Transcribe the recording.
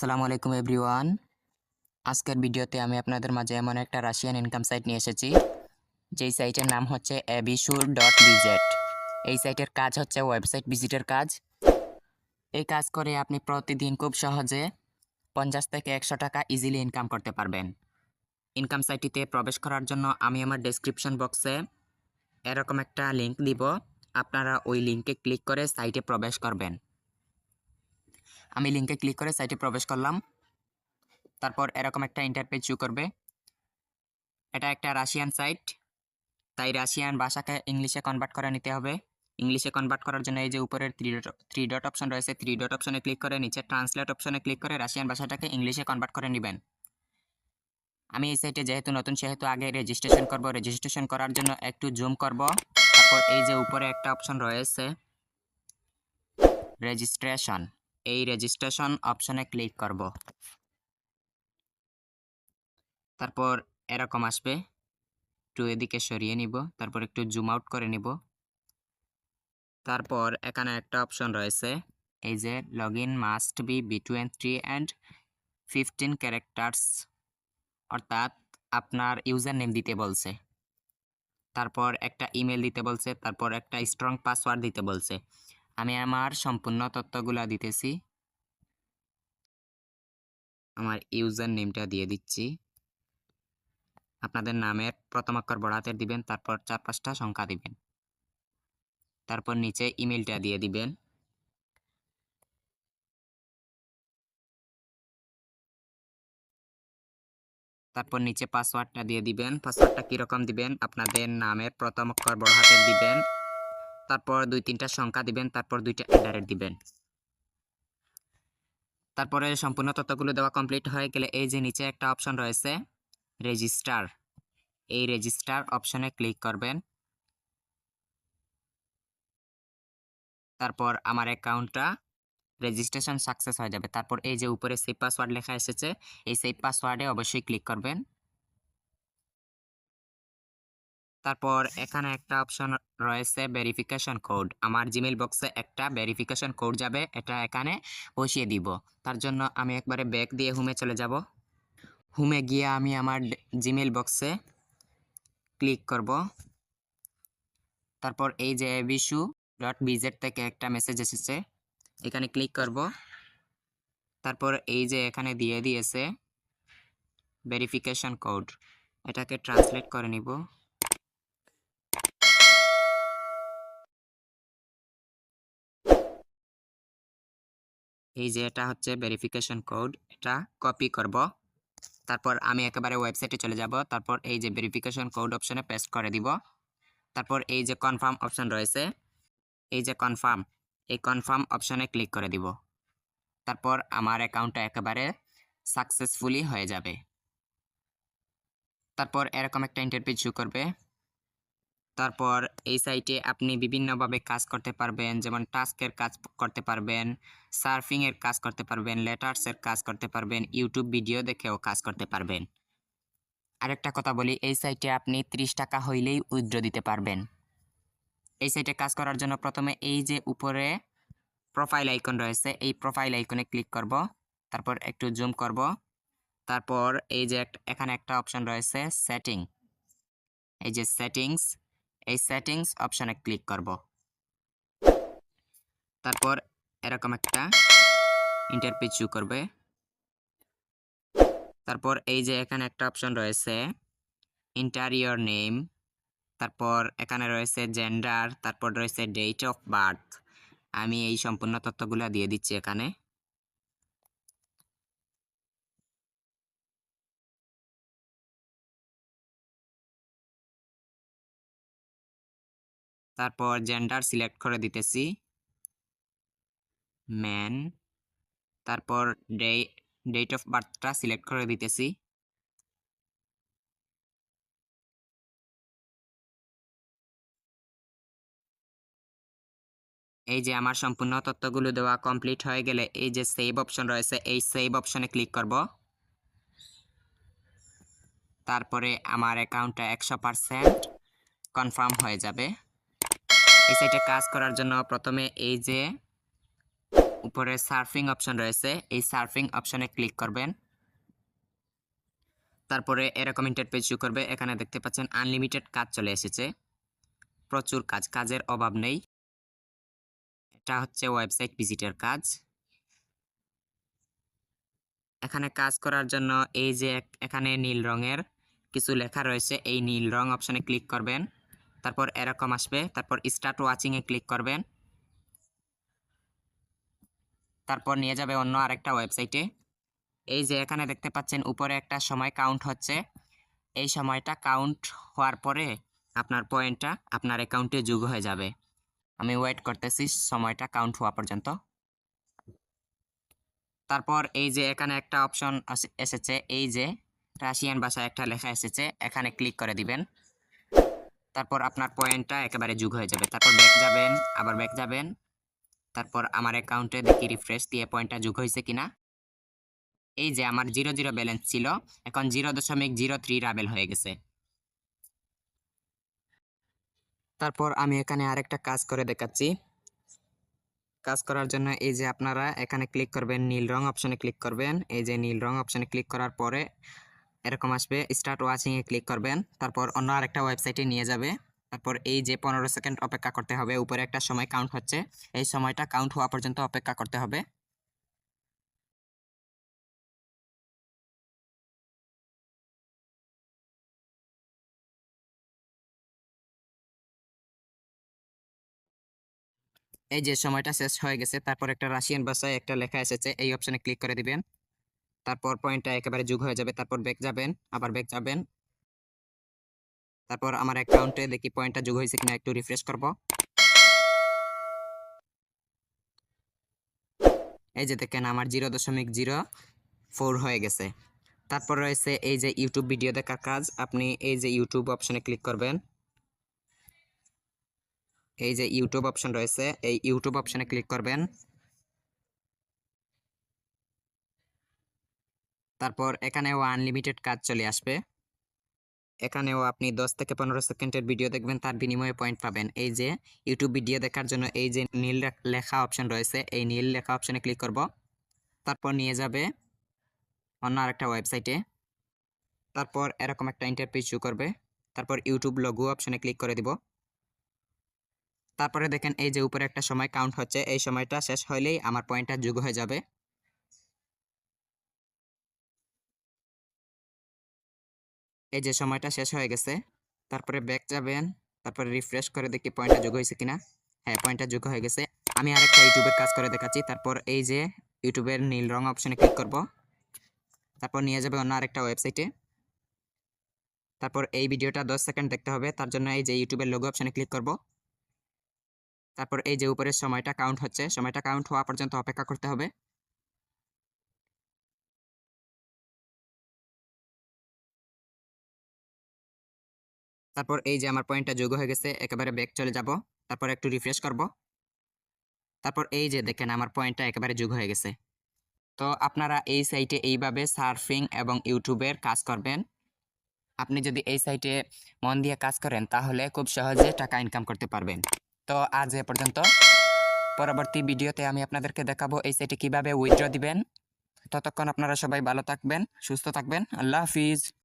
আসসালামু আলাইকুম এভরিওয়ান। আজকের ভিডিওতে আমি আপনাদের মাঝে এমন একটা রাশিয়ান ইনকাম সাইট নিয়ে এসেছি, যেই সাইটের নাম হচ্ছে abisur.bz। এই সাইটের কাজ হচ্ছে ওয়েবসাইট ভিজিটের কাজ। এই কাজ করে আপনি প্রতিদিন খুব সহজে 50 থেকে 100 টাকা ইজিলি ইনকাম করতে পারবেন। ইনকাম সাইটটিতে প্রবেশ করার জন্য আমি আমার ডেসক্রিপশন বক্সে এরকম একটা লিঙ্ক দিব, আপনারা ওই লিঙ্কে ক্লিক করে সাইটে প্রবেশ করবেন। আমি লিঙ্কে ক্লিক করে সাইটে প্রবেশ করলাম। তারপর এরকম একটা ইন্টারপেজ শো করবে। এটা একটা রাশিয়ান সাইট, তাই রাশিয়ান ভাষাকে ইংলিশে কনভার্ট করে নিতে হবে। ইংলিশে কনভার্ট করার জন্য এই যে উপরের থ্রি ডট অপশন রয়েছে, থ্রি ডট অপশনে ক্লিক করে নিচে ট্রান্সলেট অপশনে ক্লিক করে রাশিয়ান ভাষাটাকে ইংলিশে কনভার্ট করে নেবেন। আমি এই সাইটে যেহেতু নতুন, সেহেতু আগে রেজিস্ট্রেশন করব। রেজিস্ট্রেশন করার জন্য একটু জুম করব। তারপর এই যে উপরে একটা অপশন রয়েছে রেজিস্ট্রেশন, এই রেজিস্ট্রেশন অপশনে ক্লিক করব। তারপর এরকম আসবে, একটু এদিকে সরিয়ে নিব, তারপর একটু জুম আউট করে নিব। তারপর এখানে একটা অপশন রয়েছে, এই যে login must be between 3 and 15 characters, অর্থাৎ আপনার ইউজার নেম দিতে বলছে, তারপর একটা ইমেল দিতে বলছে, তারপর একটা স্ট্রং পাসওয়ার্ড দিতে বলছে। আমি আমার সম্পূর্ণ তথ্যগুলা দিতেছি। আমার ইউজার নেমটা দিয়ে দিচ্ছি। আপনাদের নামের প্রথম অক্ষর বড় হাতের দিবেন, তারপর 4-5টা সংখ্যা দিবেন, তারপর নিচে ইমেলটা দিয়ে দিবেন। তারপর নিচে পাসওয়ার্ডটা দিয়ে দিবেন। পাসওয়ার্ডটা কীরকম দিবেন, আপনাদের নামের প্রথম অক্ষর বড় হাতের দিবেন, তারপর 2-3টা সংখ্যা দিবেন, তারপর 2টা অ্যাডারেট দিবেন। তারপরে সম্পূর্ণ তথ্যগুলো দেওয়া কমপ্লিট হয়ে গেলে এই যে নিচে একটা অপশন রয়েছে রেজিস্টার, এই রেজিস্টার অপশনে ক্লিক করবেন। তারপর আমার অ্যাকাউন্টটা রেজিস্ট্রেশন সাকসেস হয়ে যাবে। তারপর এই যে উপরে সেভ পাসওয়ার্ড লেখা এসেছে, এই সেভ পাসওয়ার্ডে অবশ্যই ক্লিক করবেন। তারপর এখানে একটা অপশন রয়েছে ভেরিফিকেশন কোড। আমার জিমেইল বক্সে একটা ভেরিফিকেশন কোড যাবে, এটা এখানে বসিয়ে দিব। তার জন্য আমি একবারে ব্যাক দিয়ে হোমে চলে যাব। হোমে গিয়ে আমি আমার জিমেইল বক্সে ক্লিক করব। তারপর এই যে abisur.bz থেকে একটা মেসেজ এসেছে, এখানে ক্লিক করব। তারপর এই যে এখানে দিয়ে দিয়েছে ভেরিফিকেশন কোড, এটাকে ট্রান্সলেট করে নিব। এই যে এটা হচ্ছে ভেরিফিকেশন কোড, এটা কপি করব। তারপর আমি একেবারে ওয়েবসাইটে চলে যাব। তারপর এই যে ভেরিফিকেশন কোড অপশনে পেস্ট করে দিব। তারপর এই যে কনফার্ম অপশন রয়েছে, এই যে কনফার্ম, এই কনফার্ম অপশনে ক্লিক করে দিব। তারপর আমার অ্যাকাউন্টটা একেবারে সাকসেসফুলি হয়ে যাবে। তারপর এরকম একটা ইন্টারপেজ শো করবে। তারপর এই সাইটে আপনি বিভিন্নভাবে কাজ করতে পারবেন, যেমন টাস্কের কাজ করতে পারবেন, সার্ফিংয়ের কাজ করতে পারবেন, লেটার্সের কাজ করতে পারবেন, ইউটিউব ভিডিও দেখেও কাজ করতে পারবেন। আরেকটা কথা বলি, এই সাইটে আপনি 30 টাকা হইলেই উইথড্র দিতে পারবেন। এই সাইটে কাজ করার জন্য প্রথমে এই যে উপরে প্রোফাইল আইকন রয়েছে, এই প্রোফাইল আইকনে ক্লিক করব। তারপর একটু জুম করব। তারপর এই যে এখানে একটা অপশন রয়েছে সেটিং, এই যে সেটিংস, এই সেটিংস অপশনে ক্লিক করব। তারপর এরকম একটা ইন্টারপেজ শো করবে। তারপর এই যে এখানে একটা অপশন রয়েছে এন্টার ইওর নেম, তারপর এখানে রয়েছে জেন্ডার, তারপর রয়েছে ডেট অফ বার্থ। আমি এই সম্পূর্ণ তথ্যগুলো দিয়ে দিচ্ছি এখানে। তারপর জেন্ডার সিলেক্ট করে দিতেছি ম্যান, তারপর ডেট অফ বার্থটা সিলেক্ট করে দিতেছি। এই যে আমার সম্পূর্ণ তথ্যগুলো দেওয়া কমপ্লিট হয়ে গেলে এই যে সেভ অপশন রয়েছে, এই সেভ অপশনে ক্লিক করব। তারপরে আমার অ্যাকাউন্টটা 100% কনফার্ম হয়ে যাবে। এই সাইটে কাজ করার জন্য প্রথমে এই যে উপরে সার্ফিং অপশন রয়েছে, এই সার্ফিং অপশনে ক্লিক করবেন। তারপরে এরকম ইন্টারপেজ শো করবে। এখানে দেখতে পাচ্ছেন আনলিমিটেড কাজ চলে এসেছে, প্রচুর কাজ, কাজের অভাব নেই। এটা হচ্ছে ওয়েবসাইট ভিজিটের কাজ। এখানে কাজ করার জন্য এই যে এখানে নীল রঙের কিছু লেখা রয়েছে, এই নীল রং অপশনে ক্লিক করবেন। তারপর এরকম আসবে, তারপর স্টার্ট ওয়াচিং এ ক্লিক করবেন। তারপর নিয়ে যাবে অন্য আরেকটা ওয়েবসাইটে। এই যে এখানে দেখতে পাচ্ছেন উপরে একটা সময় কাউন্ট হচ্ছে, এই সময়টা কাউন্ট হওয়ার পরে আপনার পয়েন্টটা আপনার অ্যাকাউন্টে যোগ হয়ে যাবে। আমি ওয়েট করতেছি সময়টা কাউন্ট হওয়া পর্যন্ত। তারপর এই যে এখানে একটা অপশন এসেছে, এই যে রাশিয়ান ভাষায় একটা লেখা এসেছে, এখানে ক্লিক করে দিবেন। তারপর আপনার পয়েন্টটা একেবারে যোগ হয়ে যাবে। তারপর ব্যাক যাবেন, আবার ব্যাক যাবেন। তারপর আমার অ্যাকাউন্টে দেখি রিফ্রেশ দিয়ে পয়েন্টটা যোগ হয়েছে কিনা। এই যে আমার 0 ব্যালেন্স ছিল, এখন 0.03 রাবেল হয়ে গেছে। তারপর আমি এখানে আরেকটা কাজ করে দেখাচ্ছি। কাজ করার জন্য এই যে আপনারা এখানে ক্লিক করবেন, নীল রং অপশনে ক্লিক করবেন। এই যে নীল রং অপশনে ক্লিক করার পরে এরকম আসবে, স্টার্ট ওয়াচিং এ ক্লিক করবেন। তারপর অন্য আরেকটা ওয়েবসাইটে নিয়ে যাবে। তারপর এই যে 15 সেকেন্ড অপেক্ষা করতে হবে, উপরে একটা সময় কাউন্ট হচ্ছে, এই সময়টা কাউন্ট হওয়া পর্যন্ত অপেক্ষা করতে হবে। এই যে সময়টা শেষ হয়ে গেছে, তারপর একটা রাশিয়ান ভাষায় একটা লেখা এসেছে, এই অপশনে ক্লিক করে দিবেন। তারপর পয়েন্টটা একেবারে যোগ হয়ে যাবে। তারপর ব্যাক যাবেন, আবার ব্যাক যাবেন। তারপর আমার অ্যাকাউন্টে দেখি পয়েন্টটা যোগ হয়েছে কিনা, একটু রিফ্রেশ করব। এই যে দেখেন আমার 0.04 হয়ে গেছে। তারপর রয়েছে এই যে ইউটিউব ভিডিও দেখার কাজ। আপনি এই যে ইউটিউব অপশনে ক্লিক করবেন। এই যে ইউটিউব অপশন রয়েছে, এই ইউটিউব অপশনে ক্লিক করবেন। তারপর এখানেও আনলিমিটেড কাজ চলে আসবে। এখানেও আপনি 10 থেকে 15 সেকেন্ডের ভিডিও দেখবেন, তার বিনিময়ে পয়েন্ট পাবেন। এই যে ইউটিউব ভিডিও দেখার জন্য এই যে নীল লেখা অপশন রয়েছে, এই নীল লেখা অপশনে ক্লিক করব। তারপর নিয়ে যাবে অন্য আরেকটা ওয়েবসাইটে। তারপর এরকম একটা ইন্টারপেজ শো করবে। তারপর ইউটিউব লোগো অপশনে ক্লিক করে দিব। তারপরে দেখেন এই যে উপরে একটা সময় কাউন্ট হচ্ছে, এই সময়টা শেষ হইলেই আমার পয়েন্টটা যোগ হয়ে যাবে। এই যে সময়টা শেষ হয়ে গেছে। তারপরে ব্যাক যাবেন, তারপরে রিফ্রেশ করে দেখি পয়েন্টটা যোগ হয়েছে কিনা। হ্যাঁ, পয়েন্টটা যোগ হয়ে গেছে। আমি আরেকটা ইউটিউবের কাজ করে দেখাচ্ছি। তারপর এই যে ইউটিউবের নীল রং অপশনে ক্লিক করব। তারপর নিয়ে যাবে অন্য আরেকটা ওয়েবসাইটে। তারপর এই ভিডিওটা 10 সেকেন্ড দেখতে হবে, তার জন্য এই যে ইউটিউবের লোগো অপশনে ক্লিক করব। তারপর এই যে উপরের সময়টা কাউন্ট হচ্ছে, সময়টা কাউন্ট হওয়া পর্যন্ত অপেক্ষা করতে হবে। তারপর এই যে আমার পয়েন্টটা যোগ হয়ে গেছে, একেবারে ব্যাক চলে যাব। তারপর একটু রিফ্রেশ করব। তারপর এই যে দেখেন আমার পয়েন্টটা একেবারে যোগ হয়ে গেছে। তো আপনারা এই সাইটে এইভাবে সার্ফিং এবং ইউটিউবের কাজ করবেন। আপনি যদি এই সাইটে মন দিয়ে কাজ করেন তাহলে খুব সহজে টাকা ইনকাম করতে পারবেন। তো আজ এ পর্যন্ত। পরবর্তী ভিডিওতে আমি আপনাদেরকে দেখাবো এই সাইটে কিভাবে উইথড্র দিবেন। ততক্ষণ আপনারা সবাই ভালো থাকবেন, সুস্থ থাকবেন। আল্লাহ হাফিজ।